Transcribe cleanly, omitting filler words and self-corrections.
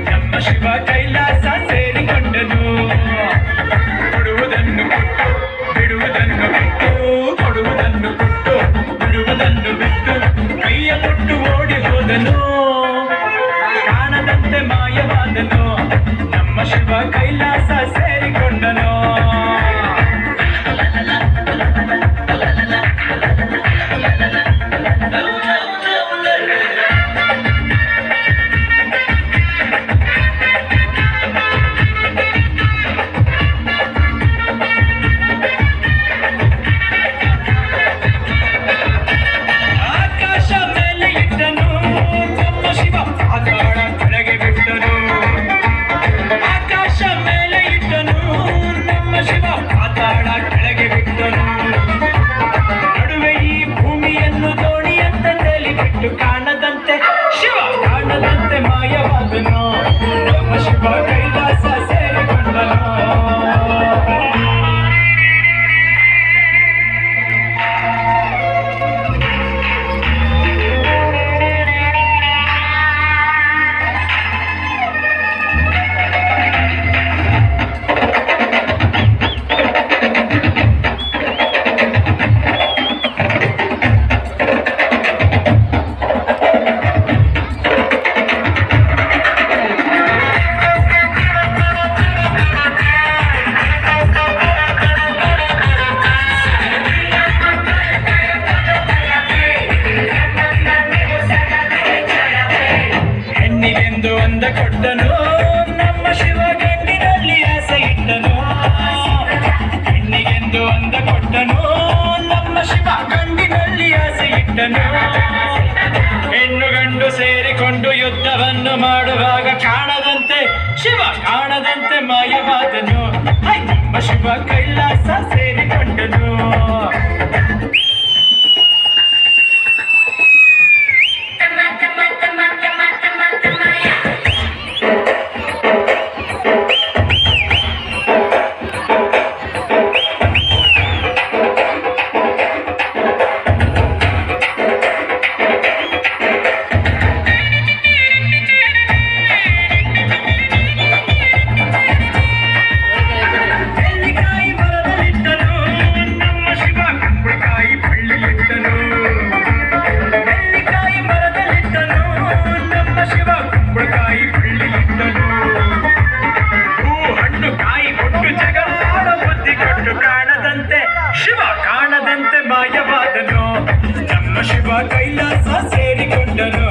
ನಮ್ಮ ಶಿವ ಕೈಲಾಸ ಸೇರಿಕೊಂಡನು. ಕೊಡುವುದನ್ನು ಕೊಟ್ಟು ಬಿಡುವುದನ್ನು ಬಿಟ್ಟು, ಕೊಡುವುದನ್ನು ಕೊಟ್ಟು ಬಿಡುವುದನ್ನು ಬಿಟ್ಟು ಕೈಯ ಕೊಟ್ಟು ಓಡಿ ಹೋದನು. ಕಾಣದಂತೆ ಮಾಯವಾದನು, ನಮ್ಮ ಶಿವ ಕೈಲಾಸ ಸೇರಿಕೊಂಡನು. ನಡುವೆ ಈ ಭೂಮಿಯನ್ನು ದೋಣಿಯಂತ ತೇಲಿಬಿಟ್ಟು ಕಾಣದಂತೆ ಶಿವ ಕಾಣದಂತೆ ಮಾಯವಾದನು. ನಮ್ಮ ಶಿವ ಕೈಲಾಸ ಸೇರಿಕೊಂಡನು. ಹೆಣ್ಣಿಗೆಂದು ಅಂದ ಕೊಟ್ಟನು, ನಮ್ಮ ಶಿವ ಗಂಡಿನಲ್ಲಿ ಆಸೆ ಇಟ್ಟನು. ಹೆಣ್ಣಿಗೆಂದು ಅಂದ ಕೊಟ್ಟನು, ನಮ್ಮ ಶಿವ ಗಂಡಿನಲ್ಲಿ ಆಸೆ ಇಟ್ಟನು. ಹೆಣ್ಣು ಗಂಡು ಸೇರಿಕೊಂಡು ಯುದ್ಧವನ್ನು ಮಾಡುವಾಗ ಕಾಣದಂತೆ ಶಿವ ಕಾಣದಂತೆ ಮಾಯವಾದನು. ನಮ್ಮ ಶಿವ ಕೈಲಾಸ ಸೇರಿಕೊಂಡನು. ಶಿವ ಕಾಣದಂತೆ ಮಾಯವಾದನು, ನಮ್ಮ ಶಿವ ಕೈಲಾಸ ಸೇರಿಕೊಂಡನು.